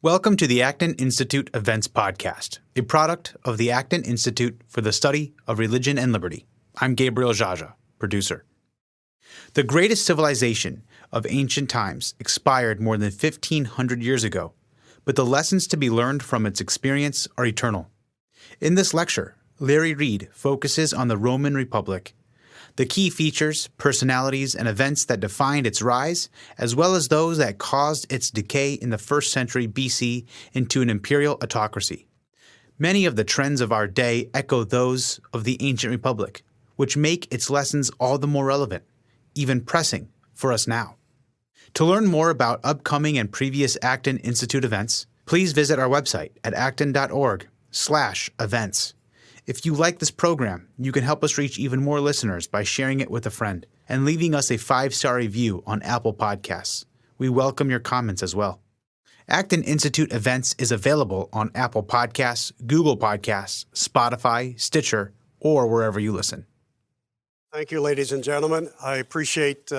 Welcome to the Acton Institute Events Podcast, a product of the Acton Institute for the Study of Religion and Liberty. I'm Gabriel Jaja, producer. The greatest civilization of ancient times expired more than 1,500 years ago, but the lessons to be learned from its experience are eternal. In this lecture, Larry Reed focuses on the Roman Republic, the key features, personalities, and events that defined its rise, as well as those that caused its decay in the First Century B.C. into an imperial autocracy. Many of the trends of our day echo those of the ancient republic, which make its lessons all the more relevant, even pressing, for us now. To learn more about upcoming and previous Acton Institute events, please visit our website at acton.org/events. If you like this program, you can help us reach even more listeners by sharing it with a friend and leaving us a 5-star review on Apple Podcasts. We welcome your comments as well. Acton Institute Events is available on Apple Podcasts, Google Podcasts, Spotify, Stitcher, or wherever you listen. Thank you, ladies and gentlemen. I appreciate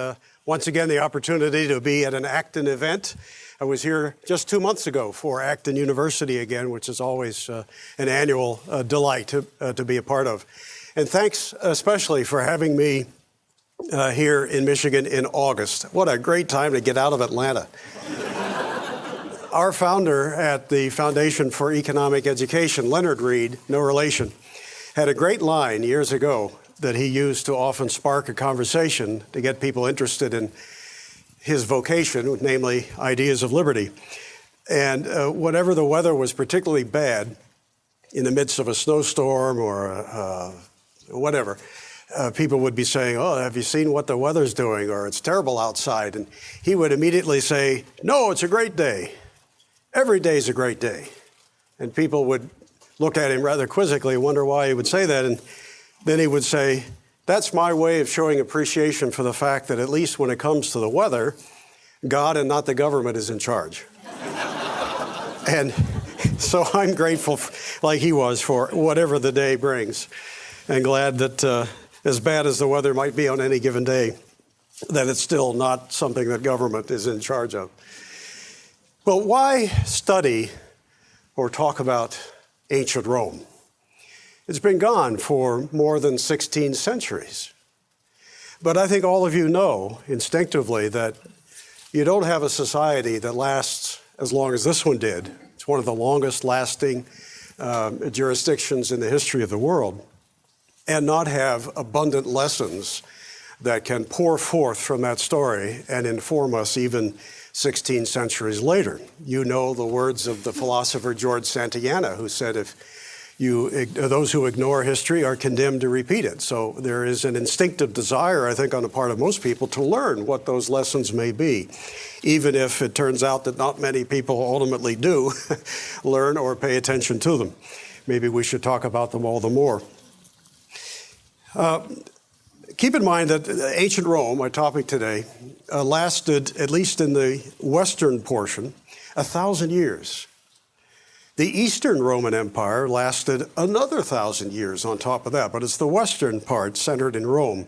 once again the opportunity to be at an Acton event. I was here just 2 months ago for Acton University again, which is always an annual delight to be a part of. And thanks especially for having me here in Michigan in August. What a great time to get out of Atlanta. Our founder at the Foundation for Economic Education, Leonard Reed, no relation, had a great line years ago that he used to often spark a conversation to get people interested in his vocation, namely ideas of liberty. And whenever the weather was particularly bad, in the midst of a snowstorm or whatever, people would be saying, "Oh, have you seen what the weather's doing?" Or "It's terrible outside." And he would immediately say, "No, it's a great day. Every day's a great day." And people would look at him rather quizzically, wonder why he would say that. And then he would say, "That's my way of showing appreciation for the fact that at least when it comes to the weather, God and not the government is in charge." And so I'm grateful, like he was, for whatever the day brings, and glad that as bad as the weather might be on any given day, that it's still not something that government is in charge of. Well, why study or talk about ancient Rome? It's been gone for more than 16 centuries. But I think all of you know instinctively that you don't have a society that lasts as long as this one did. It's one of the longest lasting jurisdictions in the history of the world, and not have abundant lessons that can pour forth from that story and inform us even 16 centuries later. You know the words of the philosopher George Santayana, who said, those who ignore history are condemned to repeat it. So there is an instinctive desire, I think, on the part of most people to learn what those lessons may be, even if it turns out that not many people ultimately do learn or pay attention to them. Maybe we should talk about them all the more. Keep in mind that ancient Rome, my topic today, lasted, at least in the western portion, 1,000 years. The Eastern Roman Empire lasted another 1,000 years on top of that, but it's the western part centered in Rome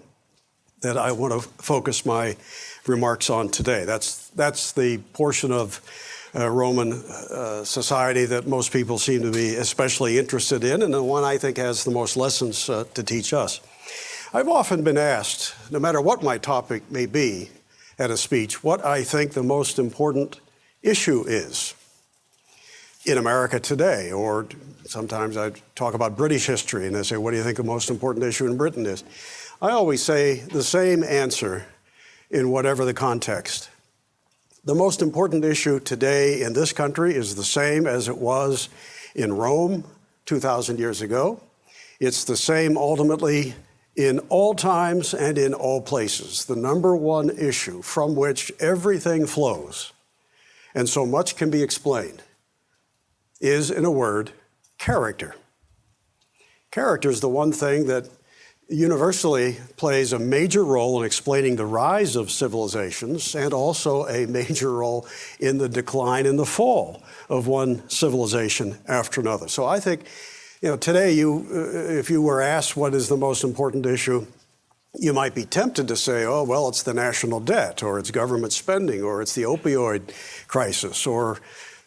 that I want to focus my remarks on today. That's the portion of Roman society that most people seem to be especially interested in, and the one I think has the most lessons to teach us. I've often been asked, no matter what my topic may be at a speech, what I think the most important issue is in America today. Or sometimes I talk about British history and they say, "What do you think the most important issue in Britain is?" I always say the same answer in whatever the context. The most important issue today in this country is the same as it was in Rome 2,000 years ago. It's the same ultimately in all times and in all places. The number one issue from which everything flows, and so much can be explained, is, in a word, character. Character is the one thing that universally plays a major role in explaining the rise of civilizations, and also a major role in the decline and the fall of one civilization after another. So I think, today, if you were asked what is the most important issue, you might be tempted to say, "Oh, well, it's the national debt, or it's government spending, or it's the opioid crisis, or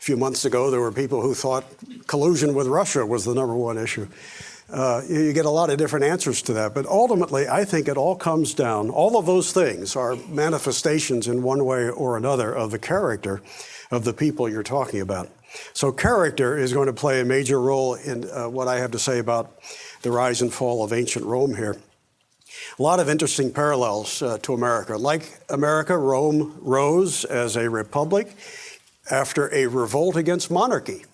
few months ago, there were people who thought collusion with Russia was the number one issue. You get a lot of different answers to that. But ultimately, I think it all comes down, all of those things are manifestations in one way or another of the character of the people you're talking about. So character is going to play a major role in what I have to say about the rise and fall of ancient Rome here. A lot of interesting parallels to America. Like America, Rome rose as a republic after a revolt against monarchy.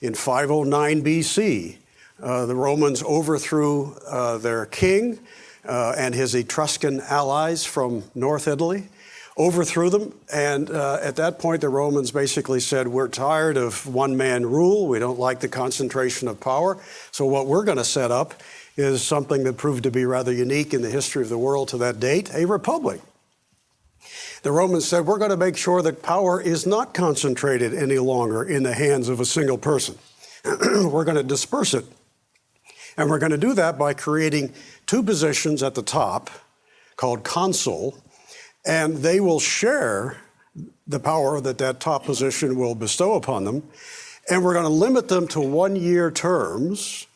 In 509 B.C., the Romans overthrew their king and his Etruscan allies from North Italy, overthrew them, and at that point the Romans basically said, we're tired of one-man rule, we don't like the concentration of power, so what we're going to set up is something that proved to be rather unique in the history of the world to that date, a republic. The Romans said, we're going to make sure that power is not concentrated any longer in the hands of a single person. We're going to disperse it. And we're going to do that by creating two positions at the top called consul, and they will share the power that that top position will bestow upon them. And we're going to limit them to 1-year terms.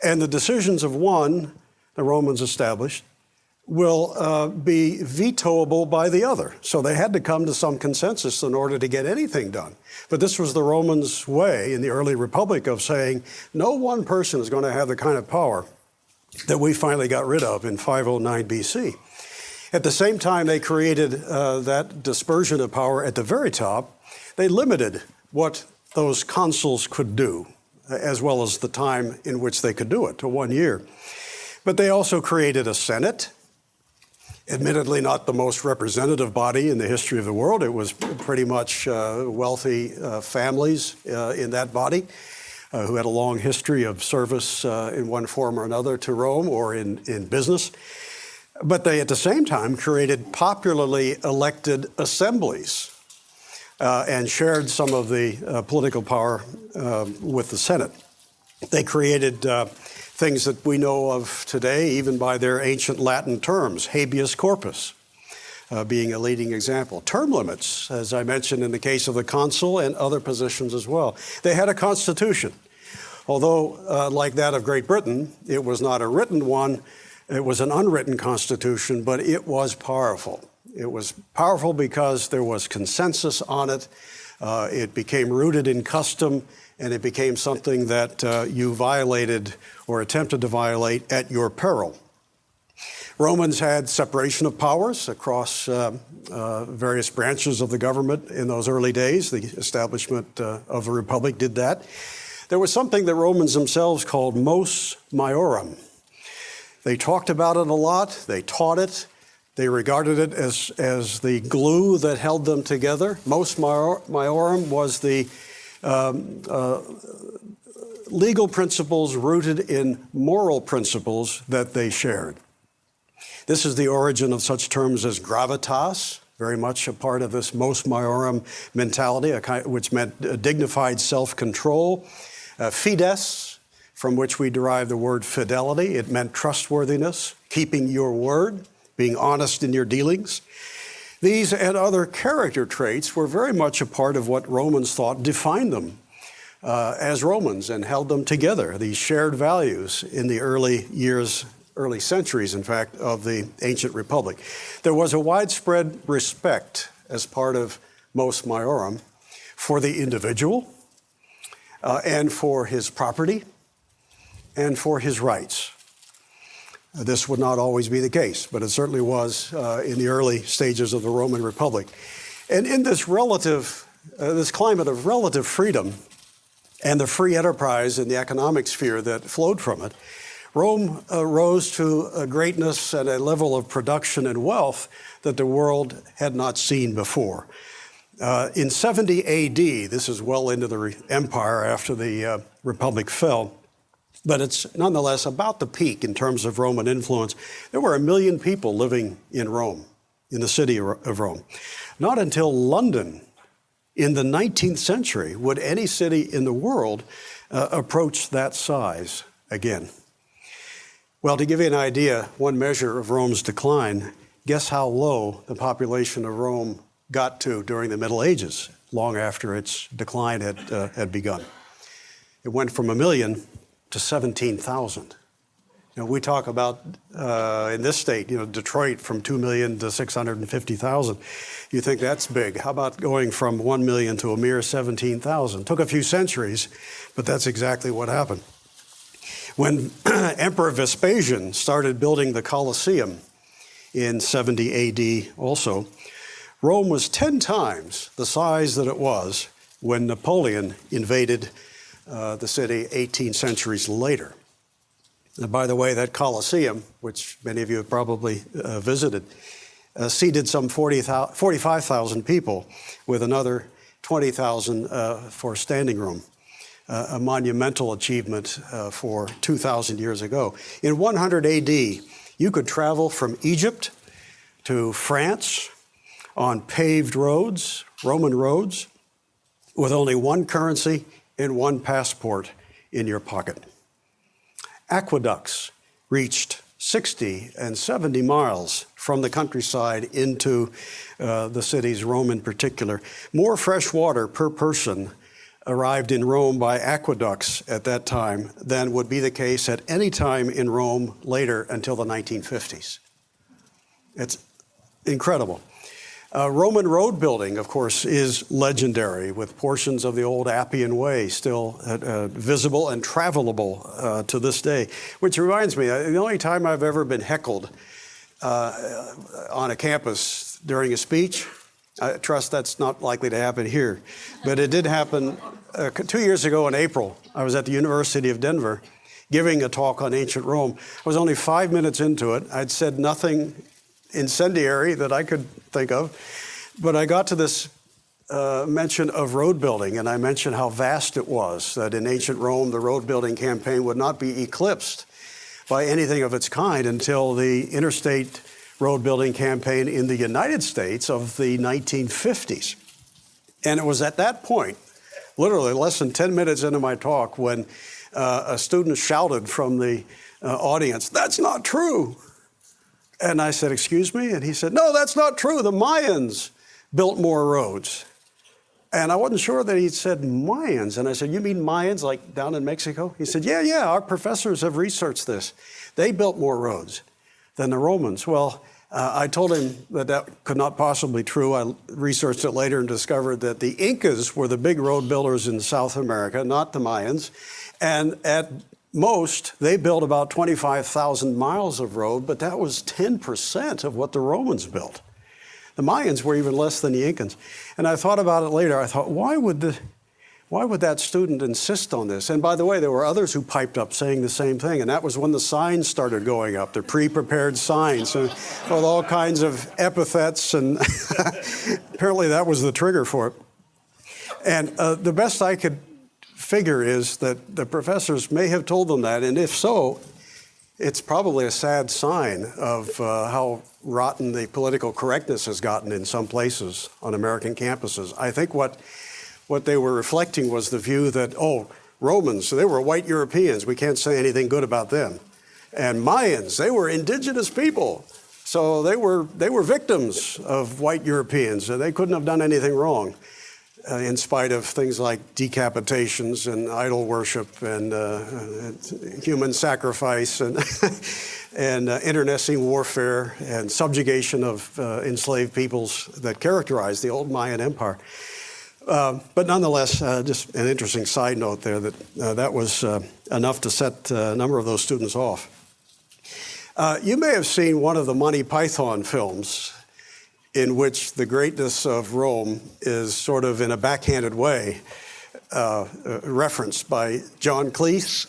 And the decisions of one, the Romans established, will be vetoable by the other. So they had to come to some consensus in order to get anything done. But this was the Romans' way in the early republic of saying, no one person is going to have the kind of power that we finally got rid of in 509 B.C. At the same time they created that dispersion of power at the very top, they limited what those consuls could do, as well as the time in which they could do it, to 1 year. But they also created a Senate. Admittedly, not the most representative body in the history of the world. It was pretty much wealthy families in that body who had a long history of service in one form or another to Rome or in business. But they, at the same time, created popularly elected assemblies and shared some of the political power with the Senate. They created things that we know of today, even by their ancient Latin terms, habeas corpus being a leading example. Term limits, as I mentioned in the case of the consul and other positions as well. They had a constitution. Although, like that of Great Britain, it was not a written one, it was an unwritten constitution, but it was powerful. It was powerful because there was consensus on it. It became rooted in custom, and it became something that you violated or attempted to violate at your peril. Romans had separation of powers across various branches of the government in those early days. The establishment of a republic did that. There was something that Romans themselves called mos maiorum. They talked about it a lot. They taught it. They regarded it as the glue that held them together. Mos maiorum was the legal principles rooted in moral principles that they shared. This is the origin of such terms as gravitas, very much a part of this mos maiorum mentality, which meant dignified self-control. Fides, from which we derive the word fidelity. It meant trustworthiness, keeping your word, being honest in your dealings. These and other character traits were very much a part of what Romans thought defined them as Romans and held them together, these shared values in the early centuries, in fact, of the ancient republic. There was a widespread respect as part of mos maiorum for the individual and for his property and for his rights. This would not always be the case, but it certainly was in the early stages of the Roman Republic. And in this climate of relative freedom and the free enterprise in the economic sphere that flowed from it, Rome rose to a greatness and a level of production and wealth that the world had not seen before. In 70 AD, this is well into the empire after the Republic fell, but it's nonetheless about the peak in terms of Roman influence. There were 1 million people living in Rome, in the city of Rome. Not until London in the 19th century would any city in the world approach that size again. Well, to give you an idea, one measure of Rome's decline, guess how low the population of Rome got to during the Middle Ages, long after its decline had begun. It went from 1 million to 17,000. We talk about, in this state, Detroit from 2 million to 650,000. You think that's big. How about going from 1 million to a mere 17,000? Took a few centuries, but that's exactly what happened. When Emperor Vespasian started building the Colosseum in 70 AD also, Rome was 10 times the size that it was when Napoleon invaded the city 18 centuries later. And by the way, that Colosseum, which many of you have probably visited, seated some 45,000 people with another 20,000 for standing room, a monumental achievement for 2,000 years ago. In 100 AD, you could travel from Egypt to France on paved roads, Roman roads, with only one currency and one passport in your pocket. Aqueducts reached 60 and 70 miles from the countryside into the cities, Rome in particular. More fresh water per person arrived in Rome by aqueducts at that time than would be the case at any time in Rome later until the 1950s. It's incredible. Roman road building, of course, is legendary, with portions of the old Appian Way still visible and travelable to this day. Which reminds me, the only time I've ever been heckled on a campus during a speech, I trust that's not likely to happen here, but it did happen 2 years ago in April. I was at the University of Denver giving a talk on ancient Rome. I was only 5 minutes into it. I'd said nothing incendiary that I could think of, but I got to this mention of road building, and I mentioned how vast it was, that in ancient Rome the road building campaign would not be eclipsed by anything of its kind until the interstate road building campaign in the United States of the 1950s. And it was at that point, literally less than 10 minutes into my talk, when a student shouted from the audience, "That's not true." And I said, "Excuse me?" And he said, "No, that's not true. The Mayans built more roads." And I wasn't sure that he said Mayans. And I said, "You mean Mayans like down in Mexico?" He said, yeah, our professors have researched this. They built more roads than the Romans. Well, I told him that could not possibly be true. I researched it later and discovered that the Incas were the big road builders in South America, not the Mayans. And at most, they built about 25,000 miles of road, but that was 10% of what the Romans built. The Mayans were even less than the Incans. And I thought about it later. I thought, why would that student insist on this? And by the way, there were others who piped up saying the same thing, and that was when the signs started going up, the pre-prepared signs, with all kinds of epithets, and apparently that was the trigger for it. And the best I could figure is that the professors may have told them that, and if so, it's probably a sad sign of how rotten the political correctness has gotten in some places on American campuses. I think what they were reflecting was the view that, Romans, they were white Europeans, we can't say anything good about them. And Mayans, they were indigenous people, so they were victims of white Europeans, and they couldn't have done anything wrong. In spite of things like decapitations and idol worship and human sacrifice and, and internecine warfare and subjugation of enslaved peoples that characterized the old Mayan Empire. But nonetheless, just an interesting side note there that was enough to set a number of those students off. You may have seen one of the Monty Python films, in which the greatness of Rome is sort of in a backhanded way referenced by John Cleese.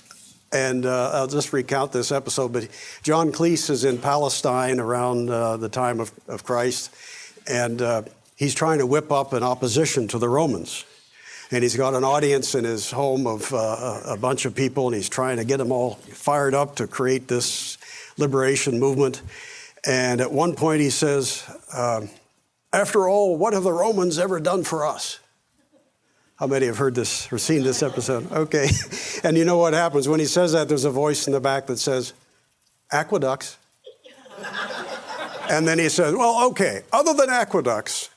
And I'll just recount this episode, but John Cleese is in Palestine around the time of Christ, and he's trying to whip up an opposition to the Romans. And he's got an audience in his home of a bunch of people, and he's trying to get them all fired up to create this liberation movement. And at one point he says, "After all, what have the Romans ever done for us?" How many have heard this or seen this episode? Okay. And you know what happens? When he says that, there's a voice in the back that says, "Aqueducts." And then he says, "Well, okay, other than aqueducts,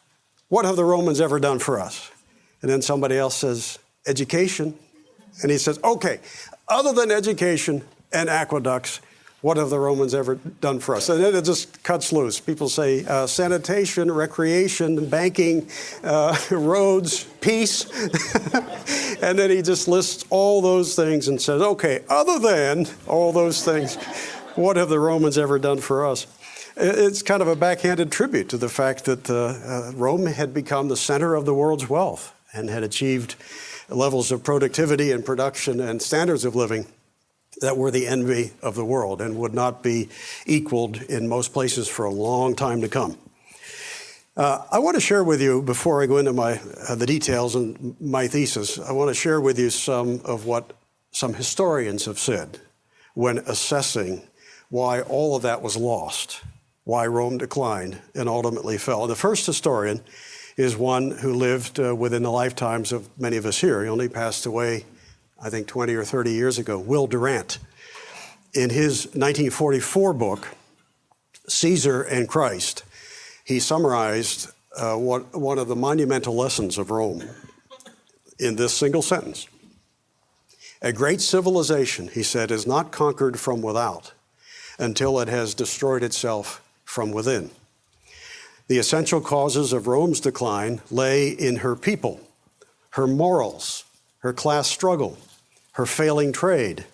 what have the Romans ever done for us?" And then somebody else says, education. And he says, okay, other than education and aqueducts, what have the Romans ever done for us? And then it just cuts loose. People say sanitation, recreation, banking, roads, peace. And then he just lists all those things and says, okay, other than all those things, what have the Romans ever done for us? It's kind of a backhanded tribute to the fact that Rome had become the center of the world's wealth and had achieved levels of productivity and production and standards of living that were the envy of the world and would not be equaled in most places for a long time to come. I want to share with you, before I go into the details and my thesis, I want to share with you some of what some historians have said when assessing why all of that was lost, why Rome declined and ultimately fell. The first historian is one who lived within the lifetimes of many of us here. He only passed away, I think, 20 or 30 years ago, Will Durant. In his 1944 book, Caesar and Christ, he summarized one of the monumental lessons of Rome in this single sentence. A great civilization, he said, is not conquered from without until it has destroyed itself from within. The essential causes of Rome's decline lay in her people, her morals, her class struggle, her failing trade,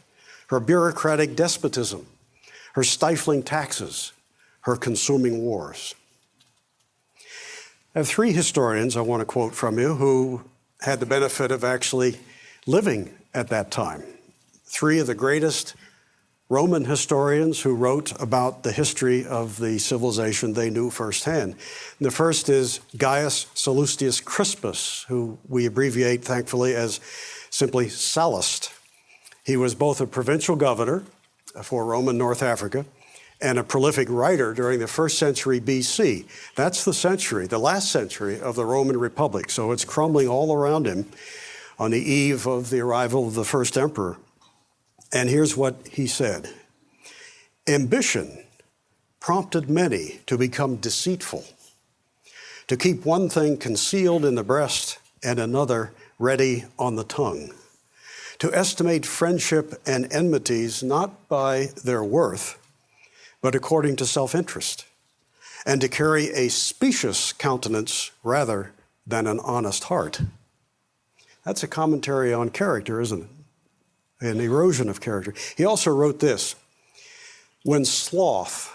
her bureaucratic despotism, her stifling taxes, her consuming wars. I have three historians I want to quote from you who had the benefit of actually living at that time. Three of the greatest Roman historians who wrote about the history of the civilization they knew firsthand. And the first is Gaius Sallustius Crispus, who we abbreviate, thankfully, as simply Sallust. He was both a provincial governor for Rome in North Africa and a prolific writer during the First Century B.C. That's the century, the last century of the Roman Republic. So it's crumbling all around him on the eve of the arrival of the first emperor. And here's what he said. Ambition prompted many to become deceitful, to keep one thing concealed in the breast and another ready on the tongue, to estimate friendship and enmities not by their worth, but according to self-interest, and to carry a specious countenance rather than an honest heart. That's a commentary on character, isn't it? An erosion of character. He also wrote this, when sloth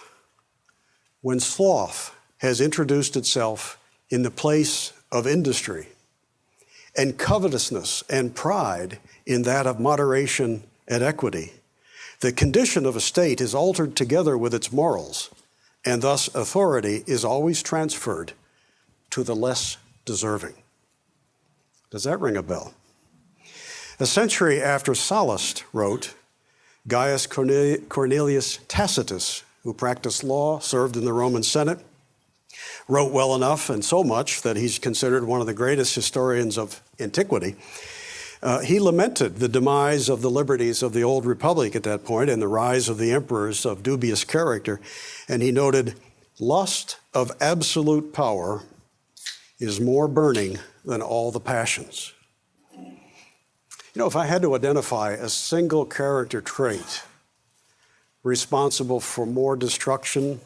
has introduced itself in the place of industry, and covetousness and pride in that of moderation and equity, the condition of a state is altered together with its morals, and thus authority is always transferred to the less deserving. Does that ring a bell? A century after Sallust wrote, Gaius Cornelius Tacitus, who practiced law, served in the Roman Senate, wrote well enough and so much that he's considered one of the greatest historians of antiquity. He lamented the demise of the liberties of the old republic at that point and the rise of the emperors of dubious character. And he noted, lust of absolute power is more burning than all the passions. You know, if I had to identify a single character trait responsible for more destruction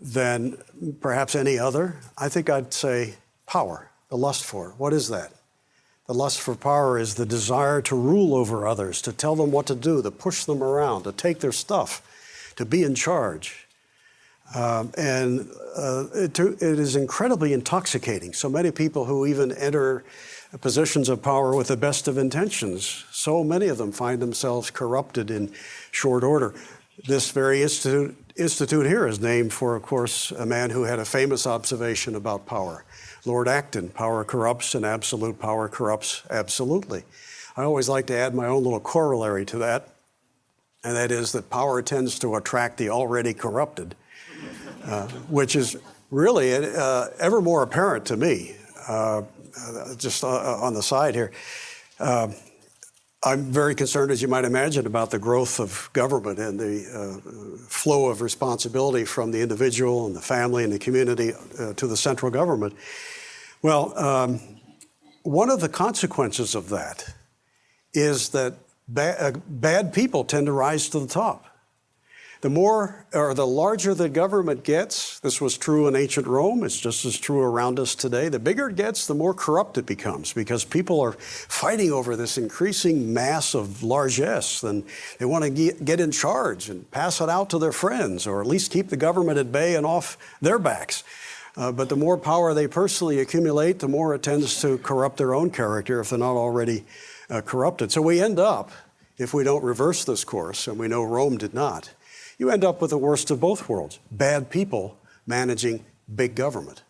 than perhaps any other, I think I'd say power, the lust for it. What is that? The lust for power is the desire to rule over others, to tell them what to do, to push them around, to take their stuff, to be in charge. It is incredibly intoxicating. So many people who even enter positions of power with the best of intentions, so many of them find themselves corrupted in short order. This very institute here is named for, of course, a man who had a famous observation about power. Lord Acton, power corrupts and absolute power corrupts absolutely. I always like to add my own little corollary to that, and that is that power tends to attract the already corrupted, which is really ever more apparent to me. Just on the side here, I'm very concerned, as you might imagine, about the growth of government and the flow of responsibility from the individual and the family and the community to the central government. Well, one of the consequences of that is that bad people tend to rise to the top. The more or the larger the government gets, this was true in ancient Rome, it's just as true around us today, the bigger it gets, the more corrupt it becomes because people are fighting over this increasing mass of largesse, and they want to get in charge and pass it out to their friends, or at least keep the government at bay and off their backs. But the more power they personally accumulate, the more it tends to corrupt their own character if they're not already corrupted. So we end up, if we don't reverse this course, and we know Rome did not, you end up with the worst of both worlds, bad people managing big government.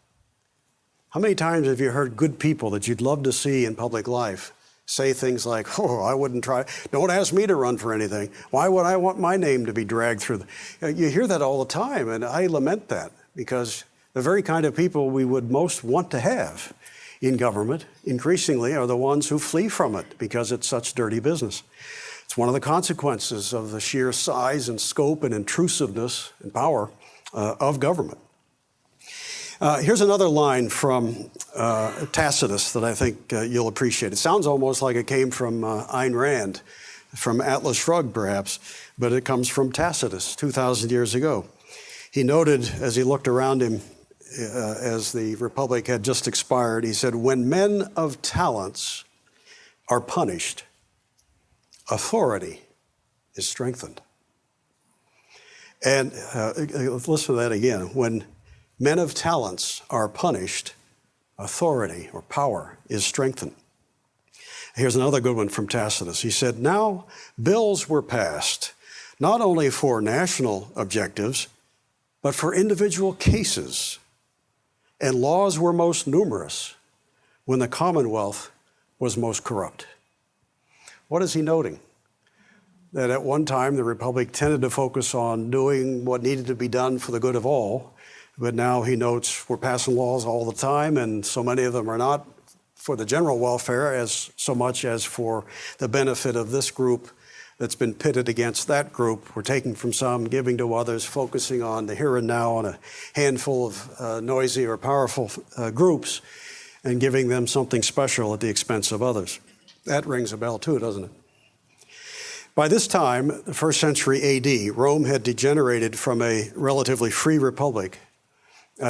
How many times have you heard good people that you'd love to see in public life say things like, oh, I wouldn't try, don't ask me to run for anything. Why would I want my name to be dragged through? You hear that all the time, and I lament that because the very kind of people we would most want to have in government increasingly are the ones who flee from it because it's such dirty business. It's one of the consequences of the sheer size and scope and intrusiveness and power of government. Here's another line from Tacitus that I think you'll appreciate. It sounds almost like it came from Ayn Rand, from Atlas Shrugged perhaps, but it comes from Tacitus 2,000 years ago. He noted as he looked around him as the Republic had just expired, he said, when men of talents are punished, authority is strengthened. And listen to that again. When men of talents are punished, authority or power is strengthened. Here's another good one from Tacitus. He said, now bills were passed, not only for national objectives, but for individual cases. And laws were most numerous when the Commonwealth was most corrupt. What is he noting? That at one time the Republic tended to focus on doing what needed to be done for the good of all, but now he notes we're passing laws all the time, and so many of them are not for the general welfare as so much as for the benefit of this group that's been pitted against that group. We're taking from some, giving to others, focusing on the here and now on a handful of noisy or powerful groups and giving them something special at the expense of others. That rings a bell too, doesn't it? By this time, the first century AD, Rome had degenerated from a relatively free republic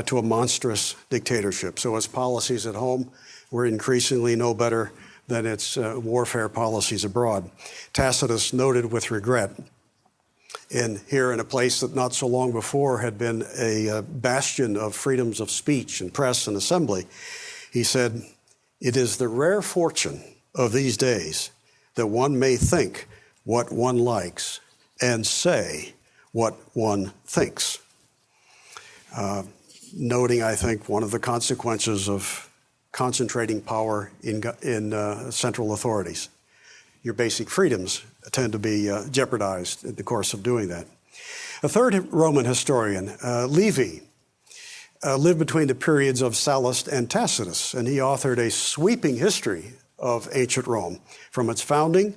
to a monstrous dictatorship. So its policies at home were increasingly no better than its warfare policies abroad. Tacitus noted with regret, here in a place that not so long before had been a bastion of freedoms of speech and press and assembly, he said, it is the rare fortune of these days that one may think what one likes and say what one thinks. Noting, I think, one of the consequences of concentrating power in central authorities. Your basic freedoms tend to be jeopardized in the course of doing that. A third Roman historian, Livy, lived between the periods of Sallust and Tacitus, and he authored a sweeping history of ancient Rome from its founding.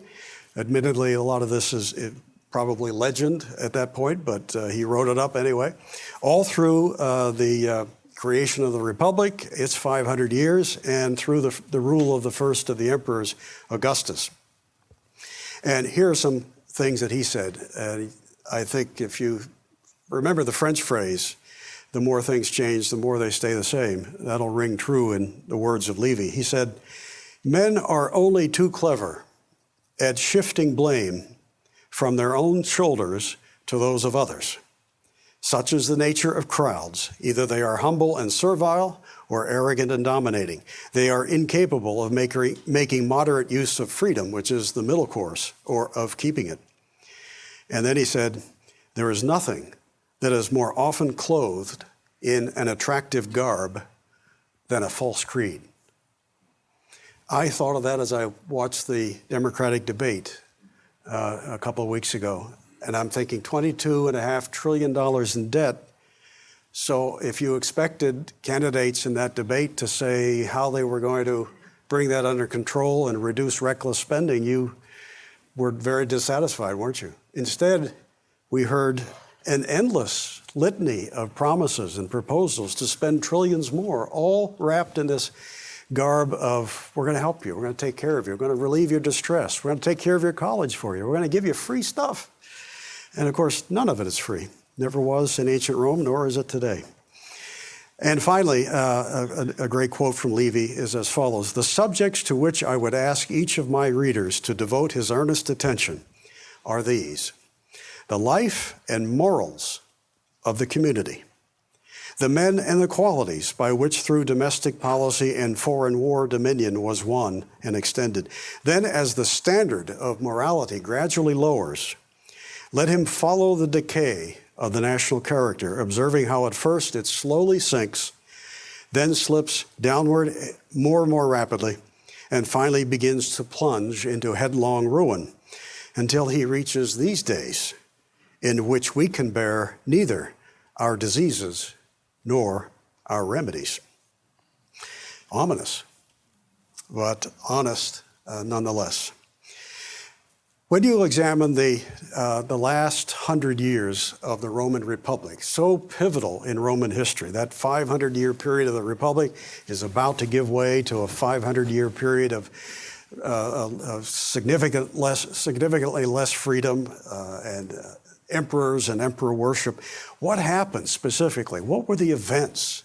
Admittedly, a lot of this is probably legend at that point, but he wrote it up anyway. All through the creation of the Republic, its 500 years, and through the rule of the first of the emperors, Augustus. And here are some things that he said. I think if you remember the French phrase, the more things change, the more they stay the same. That'll ring true in the words of Livy. He said, men are only too clever at shifting blame from their own shoulders to those of others. Such is the nature of crowds. Either they are humble and servile or arrogant and dominating. They are incapable of making moderate use of freedom, which is the middle course, or of keeping it. And then he said, there is nothing that is more often clothed in an attractive garb than a false creed. I thought of that as I watched the Democratic debate a couple of weeks ago, and I'm thinking $22.5 trillion in debt. So if you expected candidates in that debate to say how they were going to bring that under control and reduce reckless spending, you were very dissatisfied, weren't you? Instead, we heard an endless litany of promises and proposals to spend trillions more, all wrapped in this garb of, we're going to help you, we're going to take care of you, we're going to relieve your distress, we're going to take care of your college for you, we're going to give you free stuff. And of course, none of it is free. Never was in ancient Rome, nor is it today. And finally, a great quote from Livy is as follows: "The subjects to which I would ask each of my readers to devote his earnest attention are these: the life and morals of the community, the men and the qualities by which through domestic policy and foreign war dominion was won and extended. Then, as the standard of morality gradually lowers, let him follow the decay of the national character, observing how at first it slowly sinks, then slips downward more and more rapidly, and finally begins to plunge into headlong ruin until he reaches these days in which we can bear neither our diseases nor our remedies." Ominous, but honest nonetheless. When you examine the last 100 years of the Roman Republic, so pivotal in Roman history, that 500-year period of the Republic is about to give way to a 500-year period of significantly less freedom and emperors and emperor worship. What happened specifically? What were the events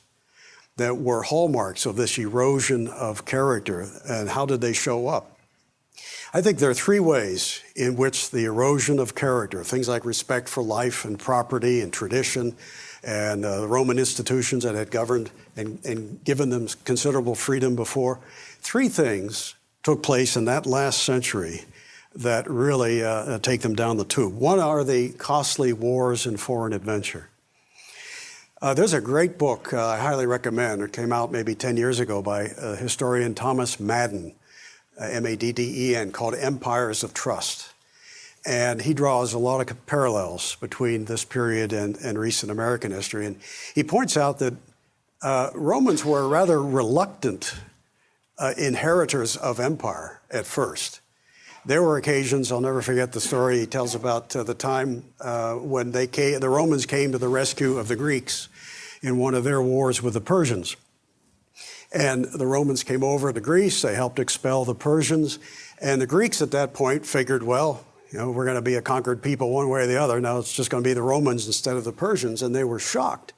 that were hallmarks of this erosion of character, and how did they show up? I think there are three ways in which the erosion of character, things like respect for life and property and tradition and the Roman institutions that had governed and given them considerable freedom before, three things took place in that last century that really take them down the tube. One are the costly wars and foreign adventure. There's a great book I highly recommend. It came out maybe 10 years ago by historian Thomas Madden, M-A-D-D-E-N, called Empires of Trust. And he draws a lot of parallels between this period and recent American history. And he points out that Romans were rather reluctant inheritors of empire at first. There were occasions, I'll never forget the story he tells about the time when the Romans came to the rescue of the Greeks in one of their wars with the Persians. And the Romans came over to Greece, they helped expel the Persians, and the Greeks at that point figured, well, we're going to be a conquered people one way or the other, now it's just going to be the Romans instead of the Persians, and they were shocked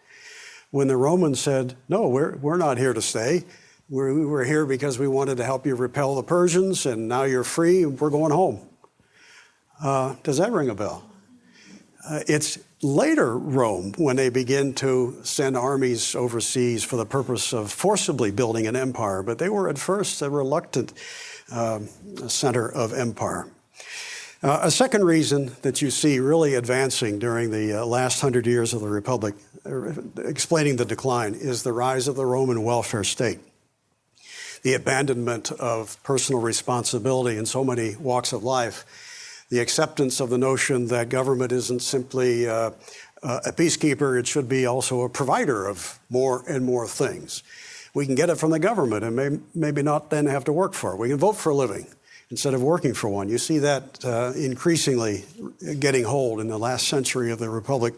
when the Romans said, no, we're not here to stay. We're here because we wanted to help you repel the Persians, and now you're free, we're going home. Does that ring a bell? It's later Rome when they begin to send armies overseas for the purpose of forcibly building an empire, but they were at first a reluctant center of empire. A second reason that you see really advancing during the last 100 years of the Republic, explaining the decline, is the rise of the Roman welfare state. The abandonment of personal responsibility in so many walks of life, the acceptance of the notion that government isn't simply a peacekeeper, it should be also a provider of more and more things. We can get it from the government and maybe not then have to work for it. We can vote for a living instead of working for one. You see that increasingly getting hold in the last century of the Republic.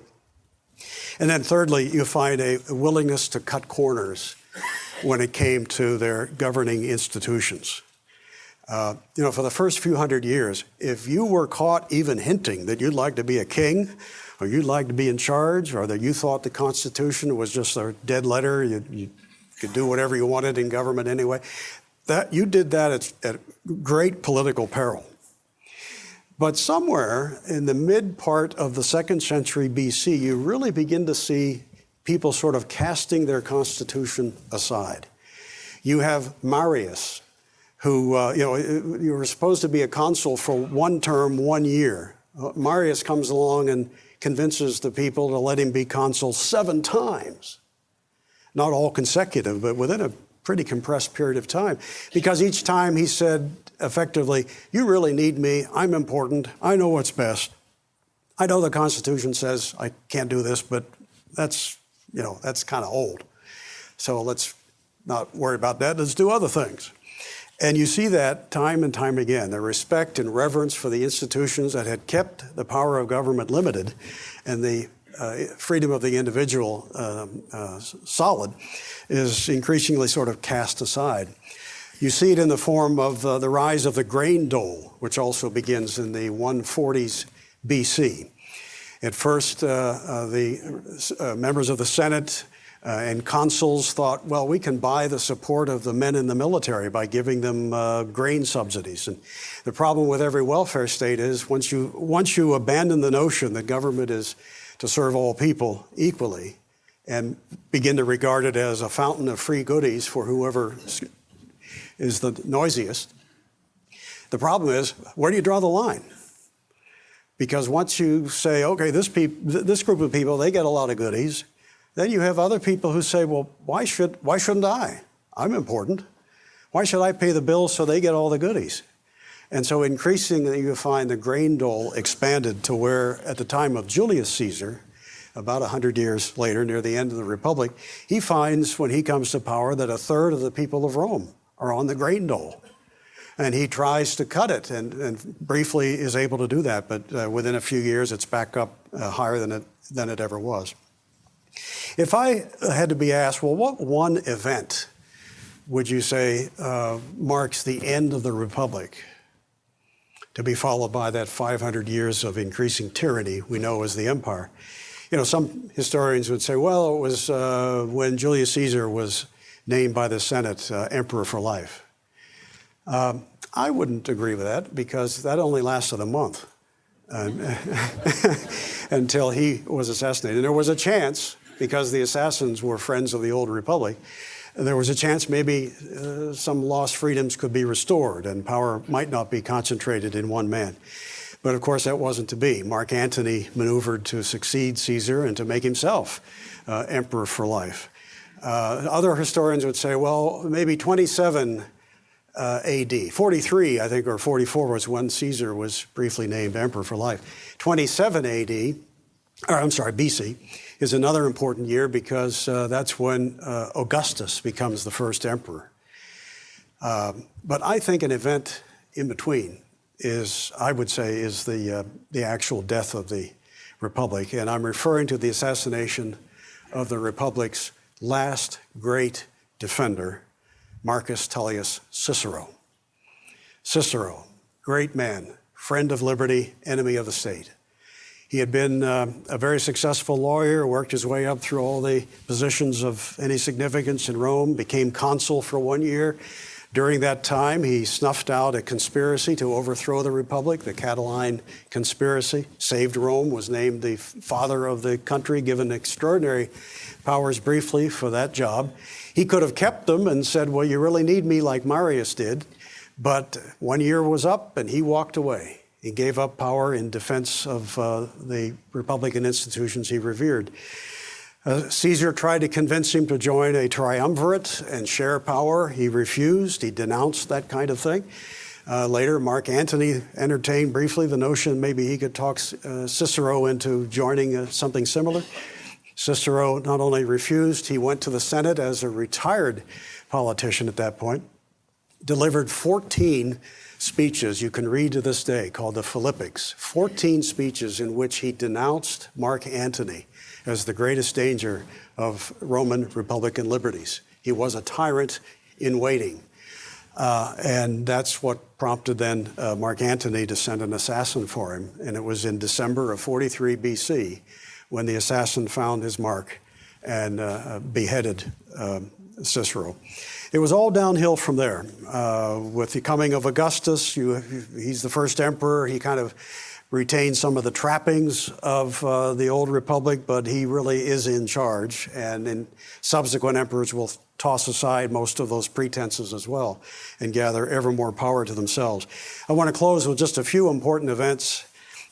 And then thirdly, you find a willingness to cut corners when it came to their governing institutions. For the first few hundred years, if you were caught even hinting that you'd like to be a king, or you'd like to be in charge, or that you thought the Constitution was just a dead letter, you could do whatever you wanted in government anyway, that you did that at great political peril. But somewhere in the mid part of the 2nd century B.C., you really begin to see people sort of casting their constitution aside. You have Marius, who, you were supposed to be a consul for one term, 1 year. Marius comes along and convinces the people to let him be consul 7 times. Not all consecutive, but within a pretty compressed period of time. Because each time he said, effectively, you really need me, I'm important, I know what's best. I know the Constitution says I can't do this, but that's kind of old. So let's not worry about that, let's do other things. And you see that time and time again, the respect and reverence for the institutions that had kept the power of government limited, and the freedom of the individual solid is increasingly sort of cast aside. You see it in the form of the rise of the grain dole, which also begins in the 140s BC. At first, the members of the Senate and consuls thought, well, we can buy the support of the men in the military by giving them grain subsidies. And the problem with every welfare state is once you abandon the notion that government is to serve all people equally and begin to regard it as a fountain of free goodies for whoever is the noisiest, the problem is, where do you draw the line? Because once you say, okay, this group of people, they get a lot of goodies, then you have other people who say, well, why shouldn't I? I'm important. Why should I pay the bills so they get all the goodies? And so increasingly you find the grain dole expanded to where at the time of Julius Caesar, about 100 years later, near the end of the Republic, he finds when he comes to power that a third of the people of Rome are on the grain dole. And he tries to cut it and briefly is able to do that, but within a few years it's back up higher than it ever was. If I had to be asked, well, what one event would you say marks the end of the Republic, to be followed by that 500 years of increasing tyranny we know as the empire? You know, some historians would say, well, it was when Julius Caesar was named by the Senate emperor for life. I wouldn't agree with that because that only lasted a month until he was assassinated. And there was a chance, because the assassins were friends of the old Republic, there was a chance maybe some lost freedoms could be restored and power might not be concentrated in one man. But of course that wasn't to be. Mark Antony maneuvered to succeed Caesar and to make himself emperor for life. Other historians would say, well, maybe 27 AD. 43, I think, or 44 was when Caesar was briefly named emperor for life. 27 BC is another important year because that's when Augustus becomes the first emperor. But I think an event in between is, I would say, is the actual death of the Republic. And I'm referring to the assassination of the Republic's last great defender, Marcus Tullius Cicero. Cicero, great man, friend of liberty, enemy of the state. He had been a very successful lawyer, worked his way up through all the positions of any significance in Rome, became consul for 1 year. During that time, he snuffed out a conspiracy to overthrow the Republic, the Catiline conspiracy, saved Rome, was named the father of the country, given extraordinary powers briefly for that job. He could have kept them and said, well, you really need me like Marius did. But 1 year was up and he walked away. He gave up power in defense of the Republican institutions he revered. Caesar tried to convince him to join a triumvirate and share power. He refused. He denounced that kind of thing. Later, Mark Antony entertained briefly the notion maybe he could talk Cicero into joining something similar. Cicero not only refused, he went to the Senate as a retired politician at that point, delivered 14 speeches you can read to this day called the Philippics, 14 speeches in which he denounced Mark Antony as the greatest danger of Roman Republican liberties. He was a tyrant in waiting. And that's what prompted then Mark Antony to send an assassin for him. And it was in December of 43 BC when the assassin found his mark and beheaded Cicero. It was all downhill from there. With the coming of Augustus, he's the first emperor. He kind of retained some of the trappings of the old republic, but he really is in charge. And then subsequent emperors will toss aside most of those pretenses as well and gather ever more power to themselves. I want to close with just a few important events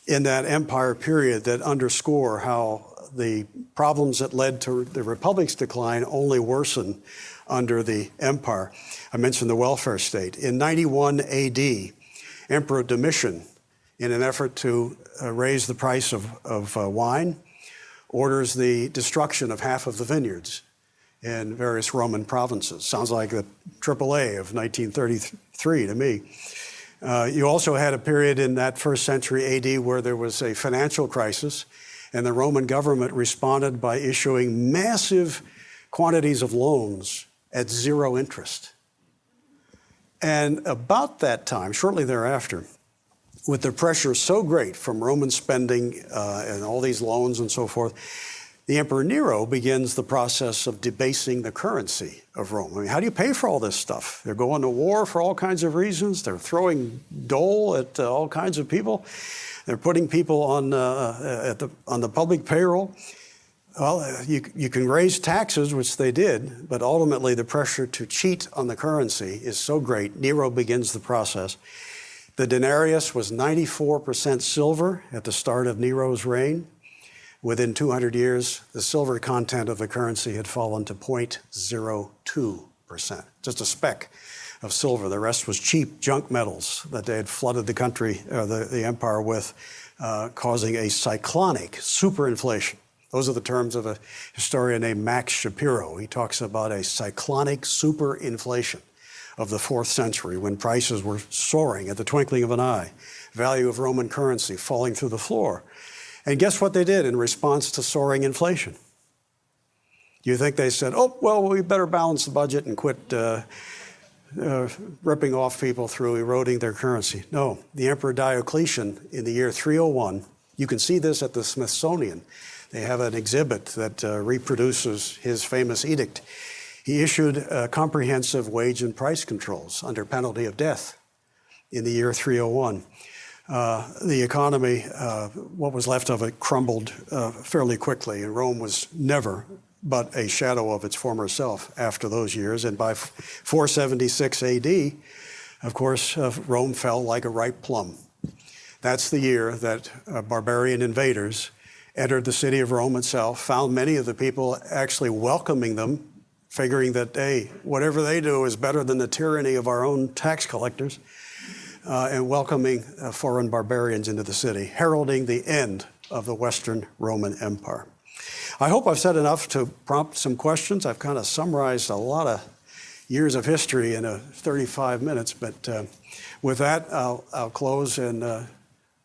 in that empire period that underscore how the problems that led to the republic's decline only worsened under the empire. I mentioned the welfare state. In 91 AD, Emperor Domitian, in an effort to raise the price of wine, orders the destruction of half of the vineyards in various Roman provinces. Sounds like the AAA of 1933 to me. You also had a period in that first century AD where there was a financial crisis, And the Roman government responded by issuing massive quantities of loans at zero interest. And about that time, shortly thereafter, with the pressure so great from Roman spending and all these loans and so forth, the Emperor Nero begins the process of debasing the currency of Rome. I mean, how do you pay for all this stuff? They're going to war for all kinds of reasons. They're throwing dole at all kinds of people. They're putting people on the public payroll. Well, you can raise taxes, which they did, but ultimately the pressure to cheat on the currency is so great. Nero begins the process. The denarius was 94% silver at the start of Nero's reign. Within 200 years, the silver content of the currency had fallen to 0.02%, just a speck of silver. The rest was cheap junk metals that they had flooded the country, the empire with, causing a cyclonic superinflation. Those are the terms of a historian named Max Shapiro. He talks about a cyclonic superinflation of the 4th century when prices were soaring at the twinkling of an eye, value of Roman currency falling through the floor. And guess what they did in response to soaring inflation? Do you think they said, oh, well, we better balance the budget and quit ripping off people through eroding their currency? No, the Emperor Diocletian in the year 301, you can see this at the Smithsonian. They have an exhibit that reproduces his famous edict. He issued comprehensive wage and price controls under penalty of death in the year 301. The economy, what was left of it, crumbled fairly quickly, and Rome was never but a shadow of its former self after those years. And by 476 AD, of course, Rome fell like a ripe plum. That's the year that barbarian invaders entered the city of Rome itself, found many of the people actually welcoming them, figuring that, hey, whatever they do is better than the tyranny of our own tax collectors. And welcoming foreign barbarians into the city, heralding the end of the Western Roman Empire. I hope I've said enough to prompt some questions. I've kind of summarized a lot of years of history in 35 minutes, but with that, I'll close and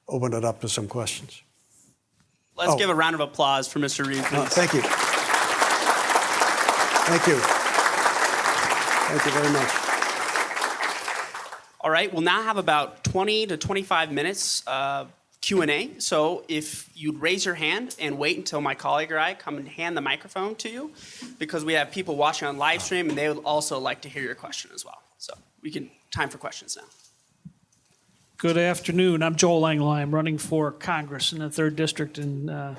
open it up to some questions. Let's give a round of applause for Mr. Reed, please. Thank you. Thank you. Thank you very much. All right, we'll now have about 20 to 25 minutes Q&A. So if you'd raise your hand and wait until my colleague or I come and hand the microphone to you, because we have people watching on live stream and they would also like to hear your question as well. So time for questions now. Good afternoon. I'm Joel Langley. I'm running for Congress in the 3rd District and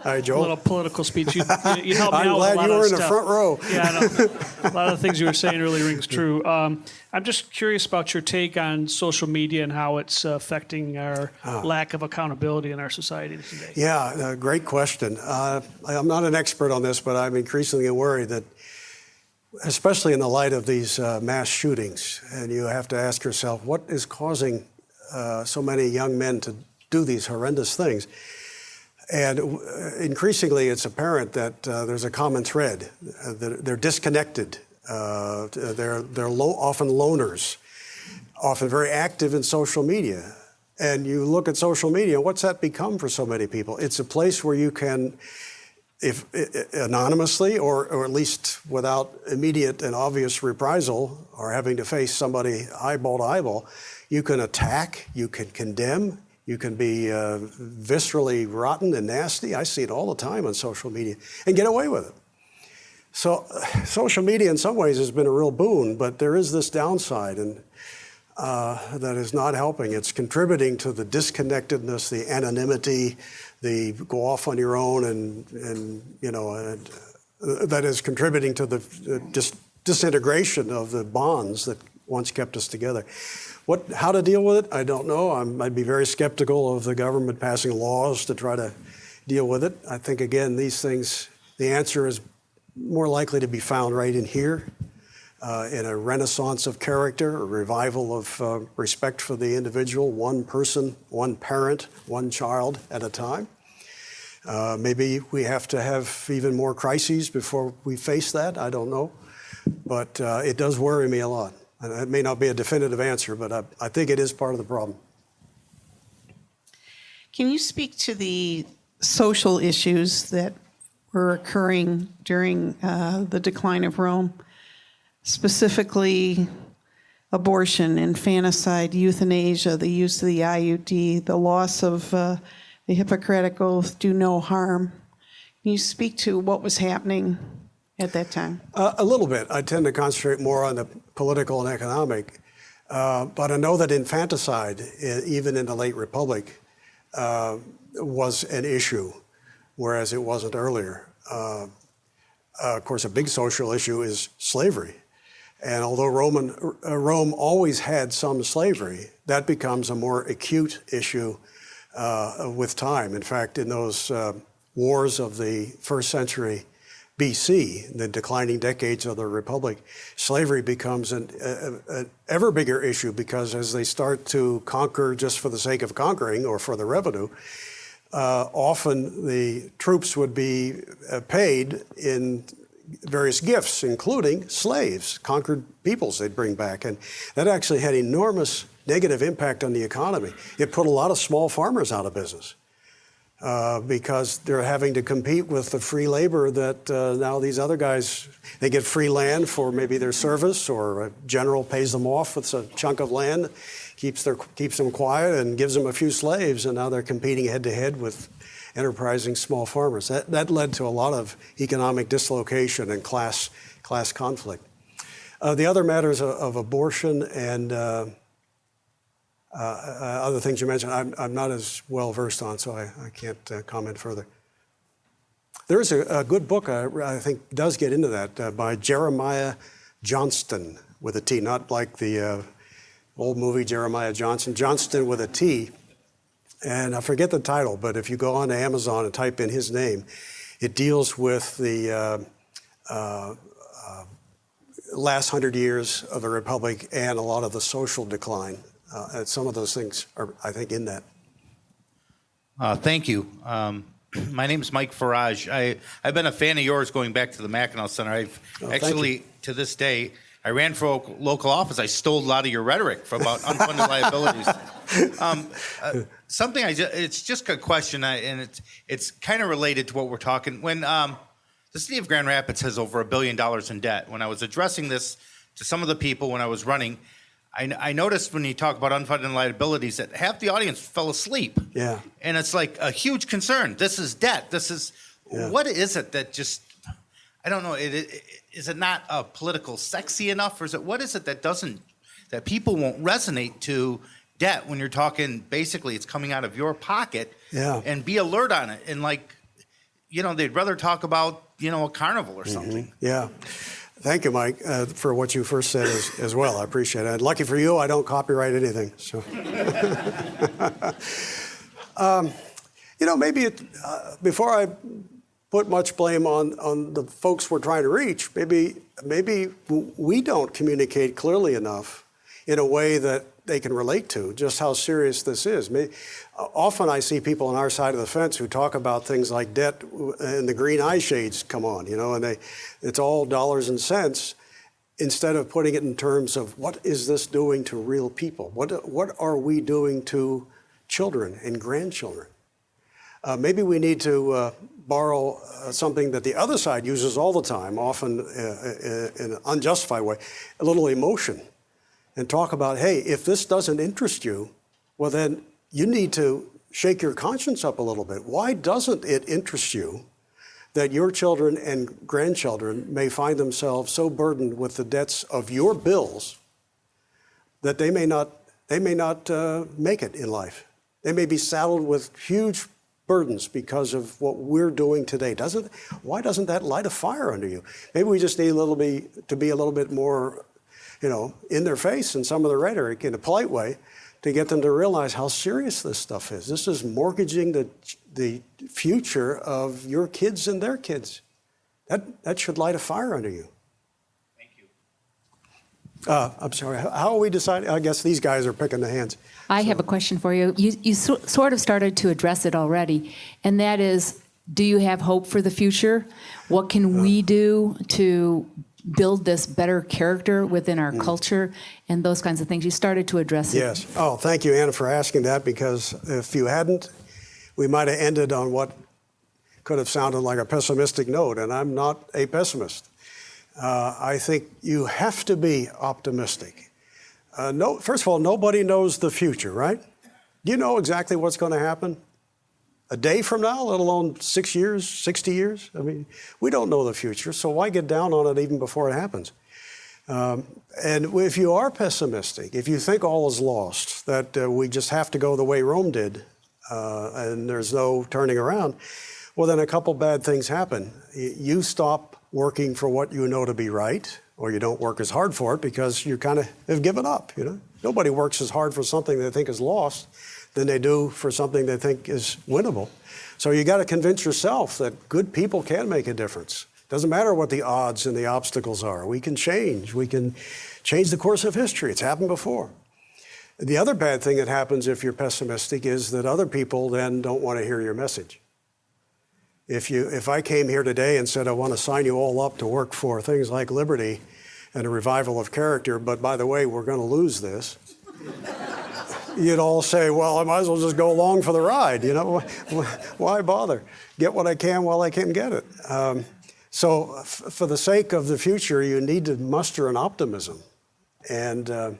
Hi, Joel. a little political speech. You helped me out I'm with a glad lot you of were in the stuff. front row. Yeah, I know. A lot of the things you were saying really rings true. I'm just curious about your take on social media and how it's affecting our lack of accountability in our society today. Yeah, great question. I'm not an expert on this, but I'm increasingly worried that, especially in the light of these mass shootings, and you have to ask yourself, what is causing so many young men to do these horrendous things? And increasingly, it's apparent that there's a common thread. They're disconnected. They're often loners, often very active in social media. And you look at social media, what's that become for so many people? It's a place where you can, if anonymously or at least without immediate and obvious reprisal or having to face somebody eyeball to eyeball, you can attack, you can condemn, you can be viscerally rotten and nasty. I see it all the time on social media and get away with it. So social media in some ways has been a real boon, but there is this downside and that is not helping. It's contributing to the disconnectedness, the anonymity, the go off on your own and that is contributing to the disintegration of the bonds that once kept us together. How to deal with it, I don't know. I'd be very skeptical of the government passing laws to try to deal with it. I think, again, these things, the answer is more likely to be found right in here, in a renaissance of character, a revival of respect for the individual, one person, one parent, one child at a time. Maybe we have to have even more crises before we face that. I don't know. But it does worry me a lot. And it may not be a definitive answer, but I think it is part of the problem. Can you speak to the social issues that were occurring during the decline of Rome, specifically abortion, infanticide, euthanasia, the use of the IUD, the loss of the Hippocratic Oath, do no harm. Can you speak to what was happening at that time? A little bit. I tend to concentrate more on the political and economic. But I know that infanticide, even in the late Republic, was an issue, whereas it wasn't earlier. Of course, a big social issue is slavery. And although Rome always had some slavery, that becomes a more acute issue with time. In fact, in those wars of the First Century B.C., the declining decades of the Republic, slavery becomes an ever bigger issue because as they start to conquer just for the sake of conquering or for the revenue, often the troops would be paid in various gifts, including slaves, conquered peoples they'd bring back. And that actually had enormous negative impact on the economy. It put a lot of small farmers out of business. Because they're having to compete with the free labor that now these other guys, they get free land for maybe their service, or a general pays them off with a chunk of land, keeps them quiet and gives them a few slaves, and now they're competing head to head with enterprising small farmers. That led to a lot of economic dislocation and class conflict. The other matters of abortion and other things you mentioned, I'm not as well versed on, so I can't comment further. There is a good book I think does get into that by Jeremiah Johnston with a T, not like the old movie Jeremiah Johnson, Johnston with a T. And I forget the title, but if you go on to Amazon and type in his name, it deals with the last 100 years of the Republic and a lot of the social decline. And some of those things are, I think, in that. Thank you. My name is Mike Farage. I've been a fan of yours going back to the Mackinac Center. I've actually, to this day, I ran for local office. I stole a lot of your rhetoric about unfunded liabilities. It's just a question, and it's kind of related to what we're talking. When the city of Grand Rapids has over $1 billion in debt, when I was addressing this to some of the people when I was running, I noticed when you talk about unfunded liabilities that half the audience fell asleep. Yeah. And it's like a huge concern. This is debt. What is it that just, I don't know, is it not political sexy enough? Or what is it that people won't resonate to debt when you're talking, basically it's coming out of your pocket, and be alert on it. And they'd rather talk about, a carnival or something. Mm-hmm. Yeah. Thank you, Mike, for what you first said as well. I appreciate it. Lucky for you, I don't copyright anything. So, maybe before I put much blame on the folks we're trying to reach, maybe we don't communicate clearly enough in a way that they can relate to just how serious this is. Often I see people on our side of the fence who talk about things like debt and the green eye shades come on, and it's all dollars and cents instead of putting it in terms of what is this doing to real people? What are we doing to children and grandchildren? Maybe we need to borrow something that the other side uses all the time, often in an unjustified way, a little emotion. And talk about, hey, if this doesn't interest you, well, then you need to shake your conscience up a little bit. Why doesn't it interest you that your children and grandchildren may find themselves so burdened with the debts of your bills that they may not make it in life? They may be saddled with huge burdens because of what we're doing today. Why doesn't that light a fire under you? Maybe we just need to be a little bit more in their face in some of the rhetoric in a polite way to get them to realize how serious this stuff is. This is mortgaging the future of your kids and their kids. That should light a fire under you. Thank you. I'm sorry, how are we deciding? I guess these guys are picking the hands. I have a question for you. You sort of started to address it already, and that is, do you have hope for the future? What can we do to build this better character within our culture and those kinds of things? You started to address it. Yes. Oh, thank you, Anna, for asking that, because if you hadn't, we might have ended on what could have sounded like a pessimistic note, and I'm not a pessimist. I think you have to be optimistic. First of all, nobody knows the future, right? Do you know exactly what's going to happen a day from now, let alone 6 years, 60 years? I mean, we don't know the future, so why get down on it even before it happens? And if you are pessimistic, if you think all is lost, that we just have to go the way Rome did, and there's no turning around, well, then a couple bad things happen. You stop working for what you know to be right, or you don't work as hard for it because you kind of have given up, you know? Nobody works as hard for something they think is lost than they do for something they think is winnable. So you got to convince yourself that good people can make a difference. Doesn't matter what the odds and the obstacles are. We can change. We can change the course of history. It's happened before. The other bad thing that happens if you're pessimistic is that other people then don't want to hear your message. If I came here today and said, I want to sign you all up to work for things like liberty and a revival of character, but by the way, we're going to lose this, you'd all say, well, I might as well just go along for the ride. You know, why bother? Get what I can while I can get it. So for the sake of the future, you need to muster an optimism. And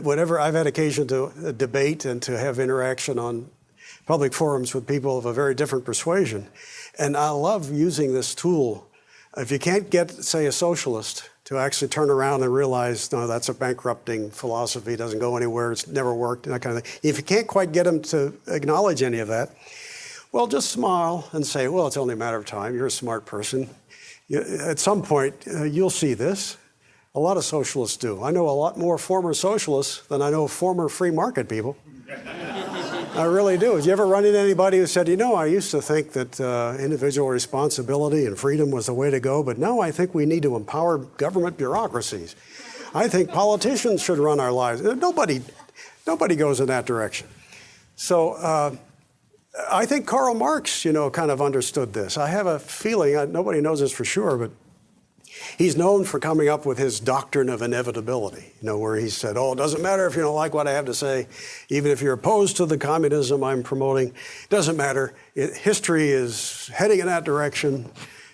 whenever I've had occasion to debate and to have interaction on public forums with people of a very different persuasion, and I love using this tool. If you can't get, say, a socialist to actually turn around and realize, no, that's a bankrupting philosophy, it doesn't go anywhere, it's never worked, that kind of thing. If you can't quite get them to acknowledge any of that, well, just smile and say, well, it's only a matter of time. You're a smart person. At some point, you'll see this. A lot of socialists do. I know a lot more former socialists than I know former free market people. I really do. Did you ever run into anybody who said, you know, I used to think that individual responsibility and freedom was the way to go, but now I think we need to empower government bureaucracies. I think politicians should run our lives. Nobody goes in that direction. So I think Karl Marx, you know, kind of understood this. I have a feeling, nobody knows this for sure, but he's known for coming up with his doctrine of inevitability, you know, where he said, oh, it doesn't matter if you don't like what I have to say, even if you're opposed to the communism I'm promoting, it doesn't matter. History is heading in that direction.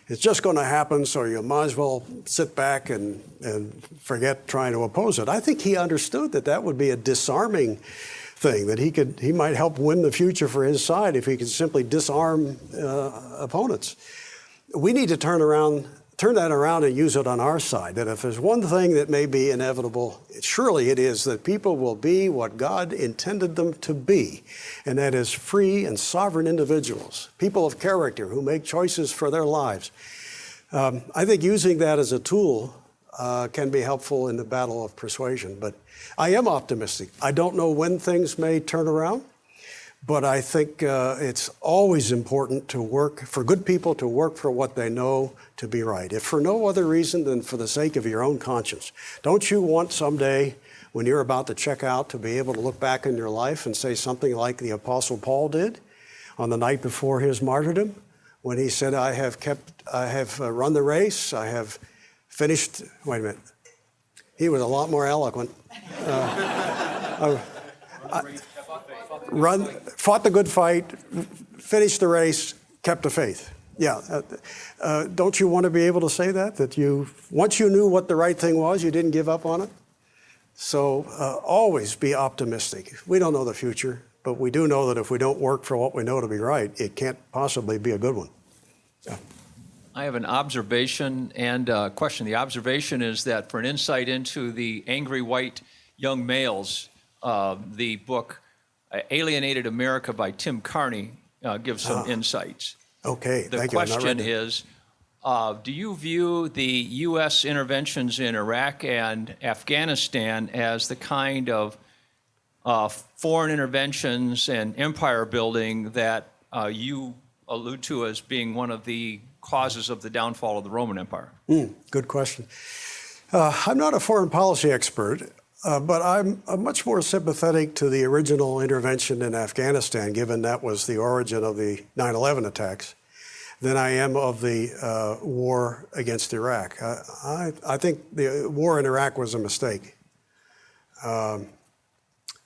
It's just going to happen, so you might as well sit back and forget trying to oppose it. I think he understood that that would be a disarming thing, that he might help win the future for his side if he could simply disarm opponents. We need to turn that around and use it on our side, that if there's one thing that may be inevitable, surely it is that people will be what God intended them to be, and that is free and sovereign individuals, people of character who make choices for their lives. I think using that as a tool can be helpful in the battle of persuasion, but I am optimistic. I don't know when things may turn around, but I think it's always important to work for good people, to work for what they know to be right, if for no other reason than for the sake of your own conscience. Don't you want someday, when you're about to check out, to be able to look back in your life and say something like the Apostle Paul did on the night before his martyrdom, when he said, I have run the race, I have finished, wait a minute, he was a lot more eloquent. Fought the good fight, finished the race, kept the faith. Yeah, don't you want to be able to say that? That once you knew what the right thing was, you didn't give up on it? So always be optimistic. We don't know the future, but we do know that if we don't work for what we know to be right, it can't possibly be a good one. Yeah. I have an observation and a question. The observation is that for an insight into the angry white young males, the book Alienated America by Tim Carney gives some insights. Okay, The thank you. question is, do you view the U.S. interventions in Iraq and Afghanistan as the kind of foreign interventions and empire building that you allude to as being one of the causes of the downfall of the Roman Empire? Good question. I'm not a foreign policy expert, but I'm much more sympathetic to the original intervention in Afghanistan, given that was the origin of the 9/11 attacks, than I am of the war against Iraq. I think the war in Iraq was a mistake.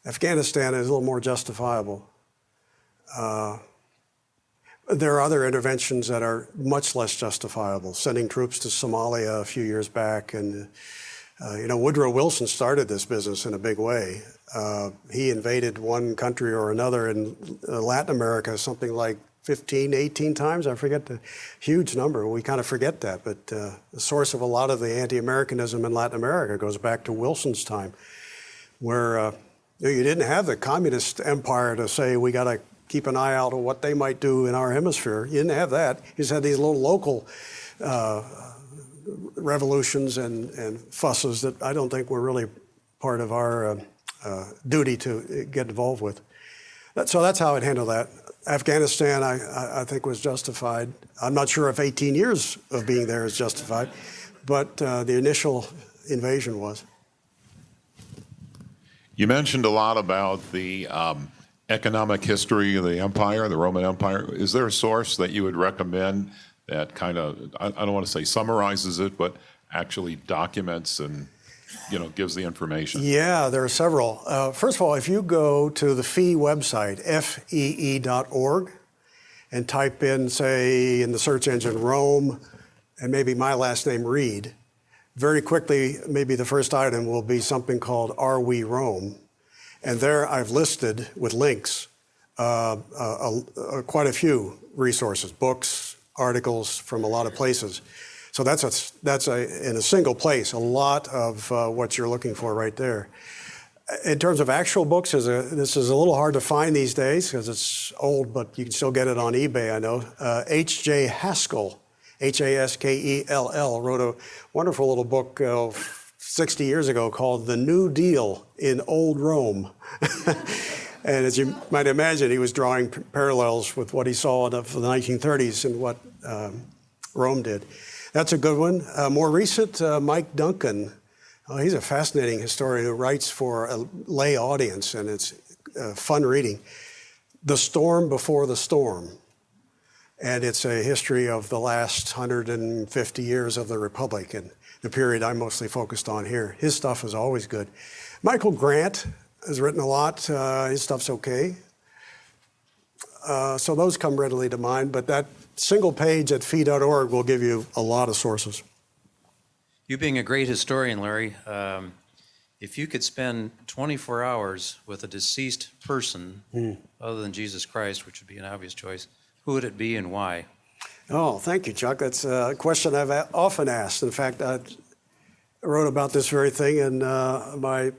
Afghanistan is a little more justifiable. There are other interventions that are much less justifiable. Sending troops to Somalia a few years back, and Woodrow Wilson started this business in a big way. He invaded one country or another in Latin America, something like 15, 18 times. I forget the huge number. We kind of forget that. But the source of a lot of the anti-Americanism in Latin America goes back to Wilson's time, where you didn't have the communist empire to say, we got to keep an eye out on what they might do in our hemisphere. You didn't have that. You just had these little local revolutions and fusses that I don't think were really part of our duty to get involved with. So that's how I'd handle that. Afghanistan, I think, was justified. I'm not sure if 18 years of being there is justified, but the initial invasion was. You mentioned a lot about the economic history of the empire, the Roman Empire. Is there a source that you would recommend that kind of, I don't want to say summarizes it, but actually documents and gives the information? Yeah, there are several. First of all, if you go to the FEE website, fee.org, and type in, say, in the search engine, Rome, and maybe my last name, Reed, very quickly, maybe the first item will be something called Are We Rome? And there I've listed with links quite a few resources, books, articles from a lot of places. So that's in a single place, a lot of what you're looking for right there. In terms of actual books, this is a little hard to find these days because it's old, but you can still get it on eBay, I know. H.J. Haskell, Haskell, wrote a wonderful little book 60 years ago called The New Deal in Old Rome. And as you might imagine, he was drawing parallels with what he saw in the 1930s and what Rome did. That's a good one. More recent, Mike Duncan. He's a fascinating historian who writes for a lay audience, and it's fun reading. The Storm Before the Storm. And it's a history of the last 150 years of the Republic and the period I'm mostly focused on here. His stuff is always good. Michael Grant has written a lot. His stuff's okay. So those come readily to mind, but that single page at fee.org will give you a lot of sources. You being a great historian, Larry, if you could spend 24 hours with a deceased person other than Jesus Christ, which would be an obvious choice, who would it be and why? Oh, thank you, Chuck. That's a question I've often asked. In fact, I wrote about this very thing in my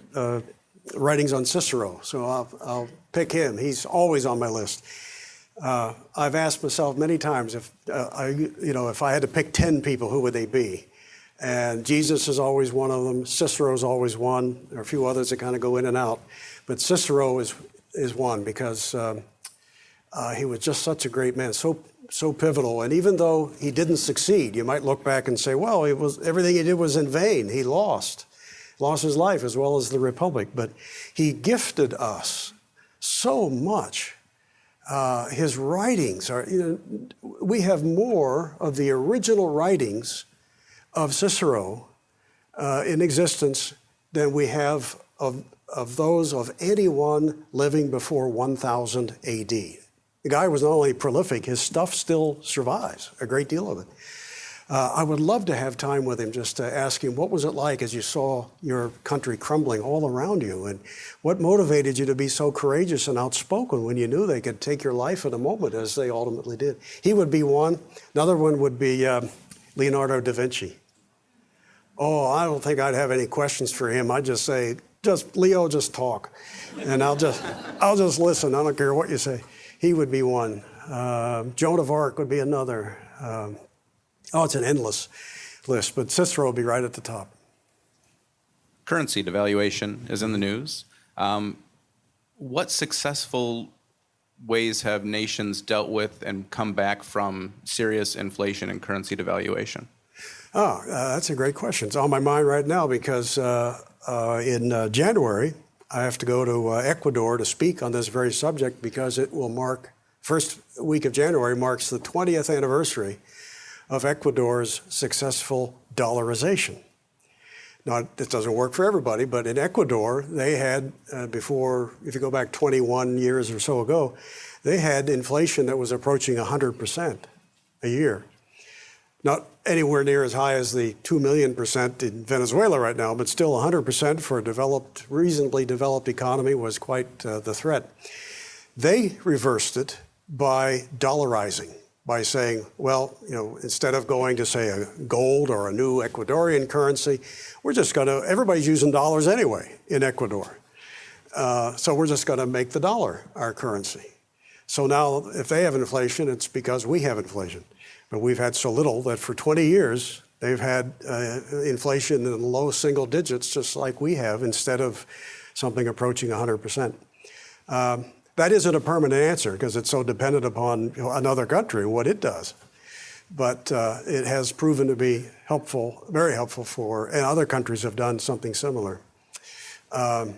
writings on Cicero, so I'll pick him. He's always on my list. I've asked myself many times if I had to pick 10 people, who would they be? And Jesus is always one of them. Cicero's always one. There are a few others that kind of go in and out, but Cicero is one because he was just such a great man, so pivotal. And even though he didn't succeed, you might look back and say, well, everything he did was in vain. He lost his life as well as the Republic. But he gifted us so much. His writings are, we have more of the original writings of Cicero in existence than we have of those of anyone living before 1000 AD. The guy was not only prolific, his stuff still survives, a great deal of it. I would love to have time with him just to ask him, what was it like as you saw your country crumbling all around you? And what motivated you to be so courageous and outspoken when you knew they could take your life in a moment, as they ultimately did? He would be one. Another one would be Leonardo da Vinci. Oh, I don't think I'd have any questions for him. I'd just say, Leo, just talk. And I'll just listen. I don't care what you say. He would be one. Joan of Arc would be another. It's an endless list, but Cicero would be right at the top. Currency devaluation is in the news. What successful ways have nations dealt with and come back from serious inflation and currency devaluation? That's a great question. It's on my mind right now because in January, I have to go to Ecuador to speak on this very subject because it will mark, first week of January marks the 20th anniversary of Ecuador's successful dollarization. Now, this doesn't work for everybody, but in Ecuador, they had, before, if you go back 21 years or so ago, they had inflation that was approaching 100% a year. Not anywhere near as high as the 2 million % in Venezuela right now, but still 100% for a developed, reasonably developed economy was quite the threat. They reversed it by dollarizing, by saying, well, instead of going to, say, a gold or a new Ecuadorian currency, we're just going to, everybody's using dollars anyway in Ecuador. So we're just going to make the dollar our currency. So now if they have inflation, it's because we have inflation. But we've had so little that for 20 years, they've had inflation in the low single digits, just like we have, instead of something approaching 100%. That isn't a permanent answer because it's so dependent upon another country and what it does. But it has proven to be helpful, very helpful and other countries have done something similar. I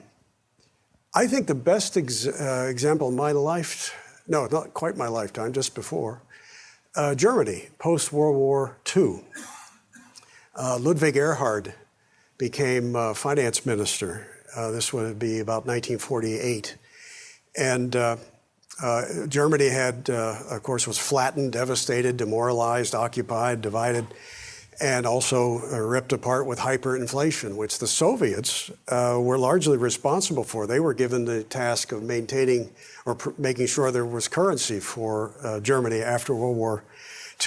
think the best example in my life, no, not quite my lifetime, just before, Germany, post-World War II. Ludwig Erhard became finance minister. This would be about 1948. And Germany had, of course, was flattened, devastated, demoralized, occupied, divided, and also ripped apart with hyperinflation, which the Soviets were largely responsible for. They were given the task of maintaining or making sure there was currency for Germany after World War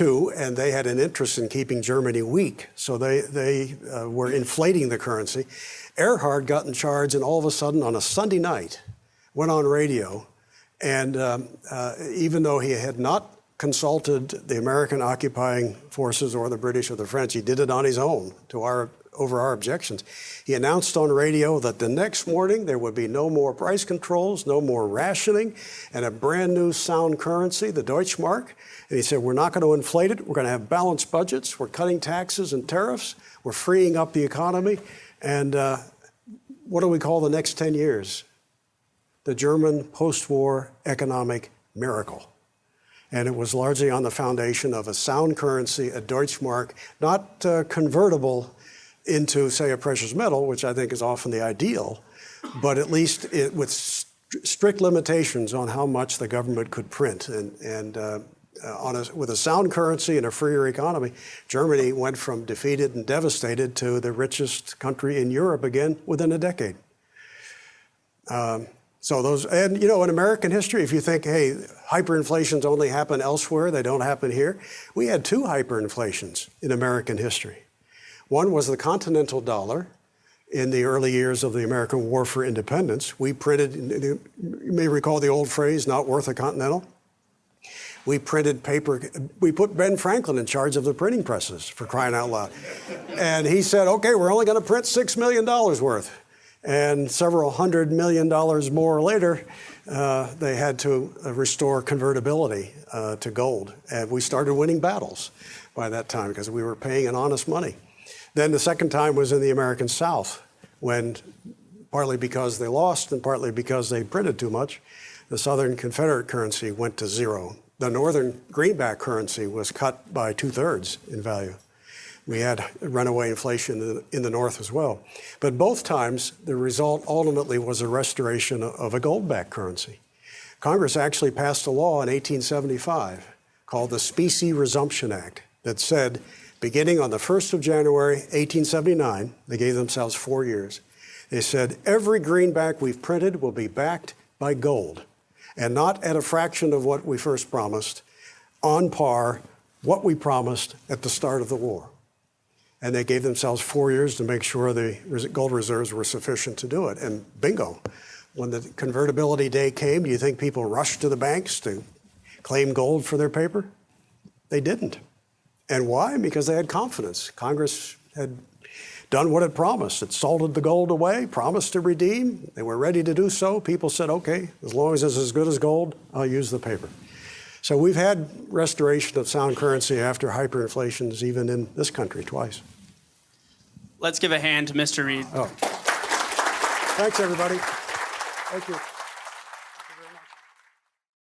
II, and they had an interest in keeping Germany weak. So they were inflating the currency. Erhard got in charge, and all of a sudden, on a Sunday night, went on radio, and even though he had not consulted the American occupying forces or the British or the French, he did it on his own over our objections. He announced on radio that the next morning there would be no more price controls, no more rationing, and a brand new sound currency, the Deutschmark. And he said, we're not going to inflate it. We're going to have balanced budgets. We're cutting taxes and tariffs. We're freeing up the economy. And what do we call the next 10 years? The German post-war economic miracle. And it was largely on the foundation of a sound currency, a Deutschmark, not convertible into, say, a precious metal, which I think is often the ideal, but at least with strict limitations on how much the government could print. And with a sound currency and a freer economy, Germany went from defeated and devastated to the richest country in Europe again within a decade. So those, and in American history, if you think, hey, hyperinflations only happen elsewhere, they don't happen here, we had two hyperinflations in American history. One was the continental dollar in the early years of the American War for Independence. We printed, you may recall the old phrase, not worth a continental. We printed paper. We put Ben Franklin in charge of the printing presses, for crying out loud. And he said, okay, we're only going to print $6 million worth. And several $100 million more later, they had to restore convertibility to gold. And we started winning battles by that time because we were paying in honest money. Then the second time was in the American South, when partly because they lost and partly because they printed too much, the Southern Confederate currency went to zero. The Northern greenback currency was cut by 2/3 in value. We had runaway inflation in the North as well. But both times, the result ultimately was a restoration of a gold-backed currency. Congress actually passed a law in 1875 called the Specie Resumption Act that said, beginning on the 1st of January, 1879, they gave themselves 4 years, they said, every greenback we've printed will be backed by gold, and not at a fraction of what we first promised, on par what we promised at the start of the war. And they gave themselves 4 years to make sure the gold reserves were sufficient to do it. And bingo, when the convertibility day came, do you think people rushed to the banks to claim gold for their paper? They didn't. And why? Because they had confidence. Congress had done what it promised. It salted the gold away, promised to redeem. They were ready to do so. People said, okay, as long as it's as good as gold, I'll use the paper. So we've had restoration of sound currency after hyperinflations even in this country twice. Let's give a hand to Mr. Reed. Oh. Thanks, everybody. Thank you.